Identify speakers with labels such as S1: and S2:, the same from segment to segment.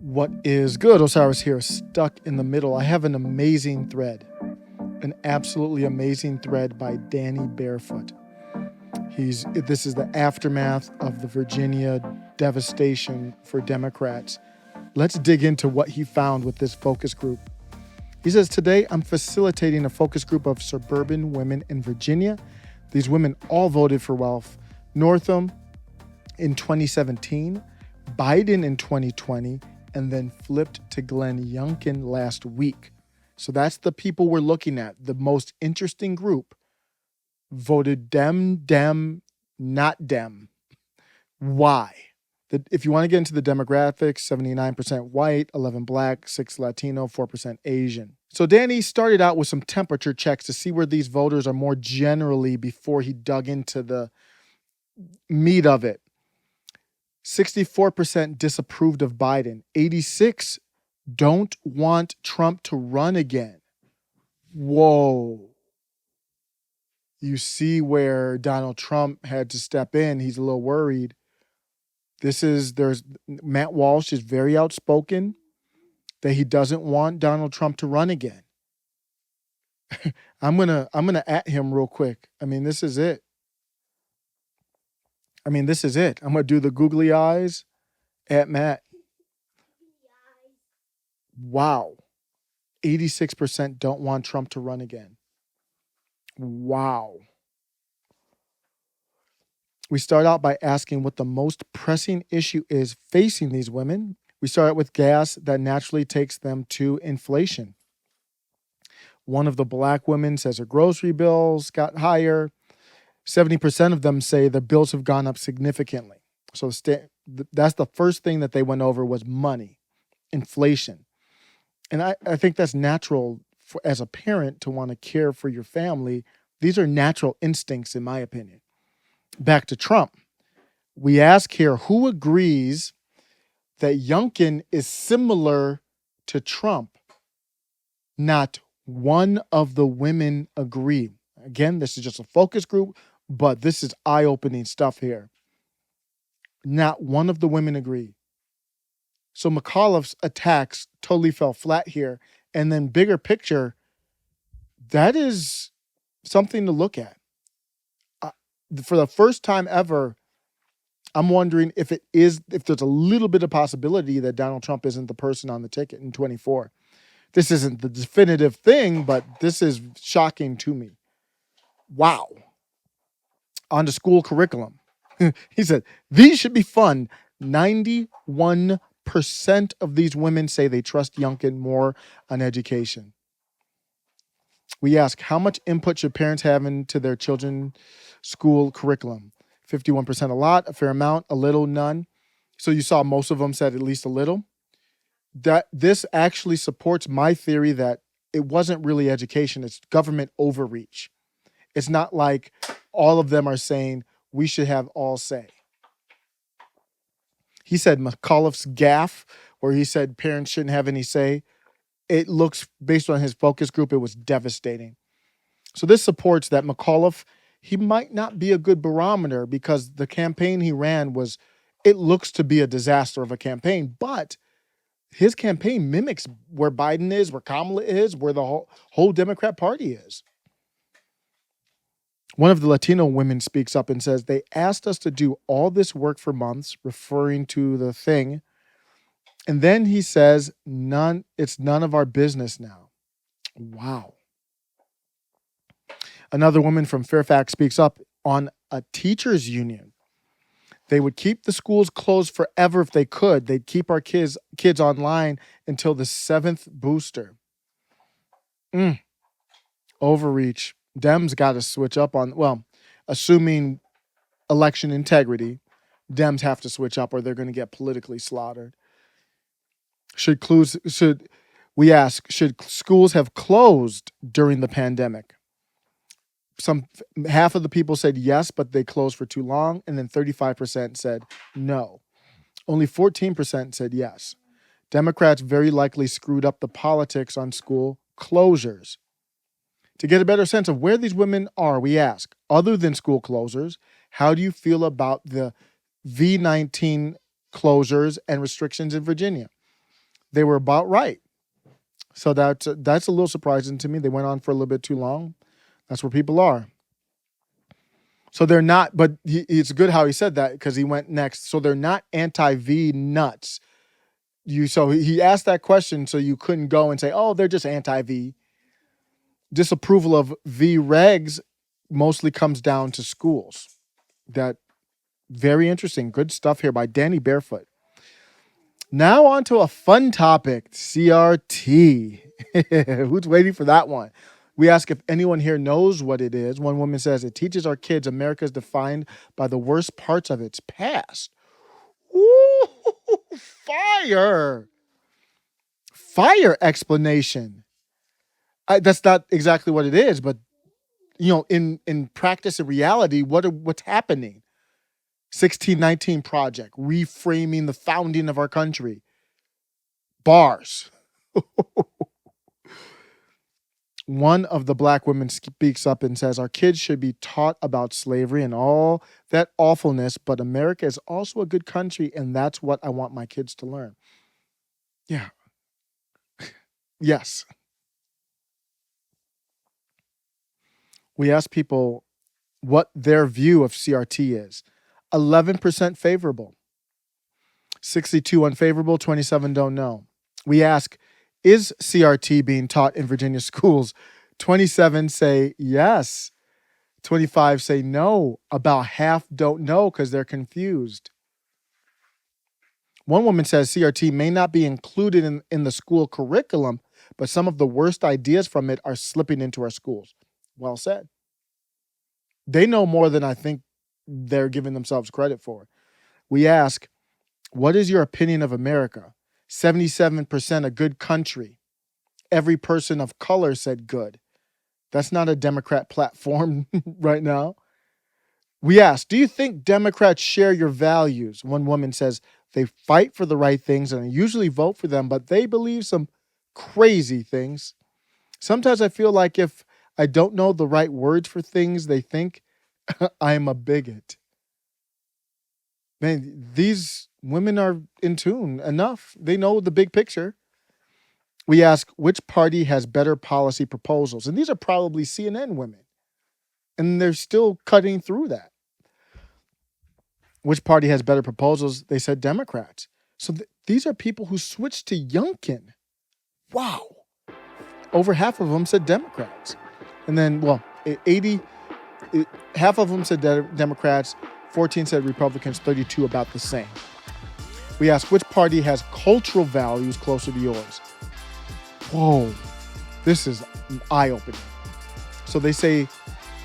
S1: What is good? Osiris here, stuck in the middle. I have an amazing thread, an absolutely amazing thread by Danny Barefoot. This is the aftermath of the Virginia devastation for Democrats. Let's dig into what he found with this focus group. He says, today I'm facilitating a focus group of suburban women in Virginia. These women all voted for Ralph Northam in 2017, Biden in 2020, and then flipped to Glenn Youngkin last week. So that's the people we're looking at. The most interesting group voted Dem, not Dem. Why? If you want to get into the demographics, 79% white, 11 black, 6 Latino, 4% Asian. So Danny started out with some temperature checks to see where these voters are more generally before he dug into the meat of it. 64% disapproved of Biden. 86 don't want Trump to run again. Whoa. You see where Donald Trump had to step in. He's a little worried. There's Matt Walsh is very outspoken that he doesn't want Donald Trump to run again. I'm gonna at him real quick. This is it. I'm gonna do the googly eyes at Matt. Wow. 86% don't want Trump to run again. Wow. We start out by asking what the most pressing issue is facing these women. We start out with gas that naturally takes them to inflation. One of the black women says her grocery bills got higher. 70% of them say their bills have gone up significantly. So that's the first thing that they went over was money, inflation. And I think that's natural as a parent to want to care for your family. These are natural instincts, in my opinion. Back to Trump. We ask here, who agrees that Youngkin is similar to Trump? Not one of the women agree. Again, this is just a focus group, but this is eye-opening stuff here. Not one of the women agree. So McAuliffe's attacks totally fell flat here. And then bigger picture, that is something to look at. For the first time ever, I'm wondering if there's a little bit of possibility that Donald Trump isn't the person on the ticket in 24. This isn't the definitive thing, but this is shocking to me. Wow. On to school curriculum. He said, these should be fun. 91% of these women say they trust Youngkin more on education. We ask, how much input should parents have into their children's school curriculum? 51% a lot, a fair amount, a little, none. So you saw most of them said at least a little. This actually supports my theory that it wasn't really education, it's government overreach. It's not like all of them are saying we should have all say. He said McAuliffe's gaffe, where he said parents shouldn't have any say. It looks, based on his focus group, it was devastating. So this supports that McAuliffe, he might not be a good barometer because the campaign he ran it looks to be a disaster of a campaign, but his campaign mimics where Biden is, where Kamala is, where the whole Democrat Party is. One of the Latino women speaks up and says, they asked us to do all this work for months, referring to the thing. And then he says, it's none of our business now. Wow. Another woman from Fairfax speaks up on a teachers union. They would keep the schools closed forever if they could. They'd keep our kids online until the 7th booster. Overreach. Dems got to switch up assuming election integrity, Dems have to switch up or they're going to get politically slaughtered. Should schools have closed during the pandemic? Half of the people said yes, but they closed for too long. And then 35% said no. Only 14% said yes. Democrats very likely screwed up the politics on school closures. To get a better sense of where these women are, we ask, other than school closures, how do you feel about the V19 closures and restrictions in Virginia? they were about right. So that's a little surprising to me. They went on for a little bit too long. That's where people are. So they're not, but it's good how he said that because he went next. So they're not anti-V nuts. So he asked that question so you couldn't go and say, oh, they're just anti-V. Disapproval of V regs mostly comes down to schools. That very interesting. Good stuff here by Danny Barefoot. Now on to a fun topic, CRT. Who's waiting for that one? We ask if anyone here knows what it is. One woman says it teaches our kids America is defined by the worst parts of its past. Ooh, fire. Fire explanation. That's not exactly what it is, but in practice and reality, what's happening? 1619 Project, reframing the founding of our country. Bars. One of the black women speaks up and says, our kids should be taught about slavery and all that awfulness, but America is also a good country, and that's what I want my kids to learn. Yeah. Yes. We ask people what their view of CRT is. 11% favorable, 62 unfavorable, 27 don't know. We ask, is CRT being taught in Virginia schools? 27 say yes, 25 say no. About half don't know because they're confused. One woman says CRT may not be included in the school curriculum, but some of the worst ideas from it are slipping into our schools. Well said. They know more than I think they're giving themselves credit for. We ask, what is your opinion of America? 77% a good country. Every person of color said good. That's not a Democrat platform right now. We ask, do you think Democrats share your values? One woman says they fight for the right things and I usually vote for them, but they believe some crazy things. Sometimes I feel like if I don't know the right words for things, they think I'm a bigot. Man, these women are in tune enough. They know the big picture. We ask, which party has better policy proposals? And these are probably CNN women. And they're still cutting through that. Which party has better proposals? They said Democrats. So these are people who switched to Youngkin. Wow. Over half of them said Democrats. And then, half of them said Democrats, 14 said Republicans, 32 about the same. We ask, which party has cultural values closer to yours? Whoa, this is eye-opening. So they say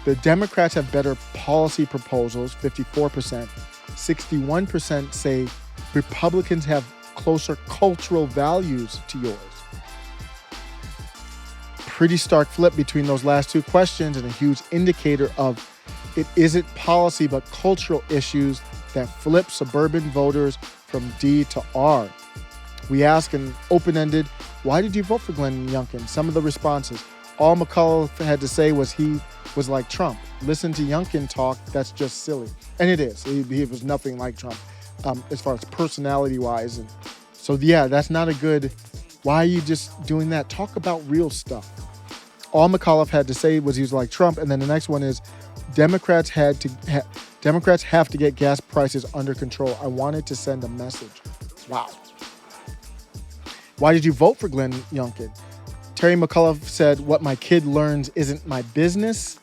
S1: the Democrats have better policy proposals, 54%. 61% say Republicans have closer cultural values to yours. Pretty stark flip between those last two questions and a huge indicator of it isn't policy but cultural issues that flip suburban voters from D to R. We ask an open-ended, why did you vote for Glenn Youngkin? Some of the responses. All McCullough had to say was he was like Trump. Listen to Youngkin talk, that's just silly. And it is. He was nothing like Trump as far as personality-wise. And so, yeah, that's not a good, why are you just doing that? Talk about real stuff. All McCullough had to say was he was like Trump. And then the next one is, Democrats have to get gas prices under control. I wanted to send a message. Wow. Why did you vote for Glenn Youngkin? Terry McCullough said, what my kid learns isn't my business.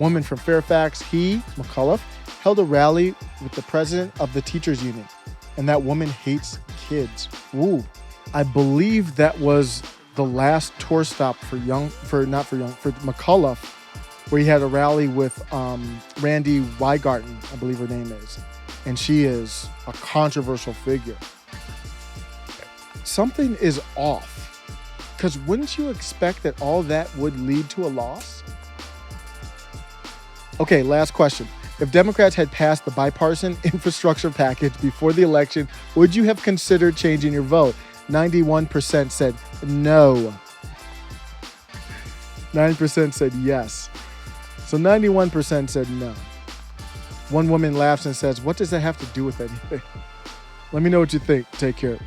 S1: Woman from Fairfax, McCullough, held a rally with the president of the teachers union. And that woman hates kids. Ooh. I believe that was the last tour stop for McCullough, where he had a rally with Randy Weigarten, I believe her name is. And she is a controversial figure. Something is off. Because wouldn't you expect that all that would lead to a loss? Okay, last question. If Democrats had passed the bipartisan infrastructure package before the election, would you have considered changing your vote? 91% said no. 9% said yes. So 91% said no. One woman laughs and says, what does that have to do with anything? Let me know what you think. Take care.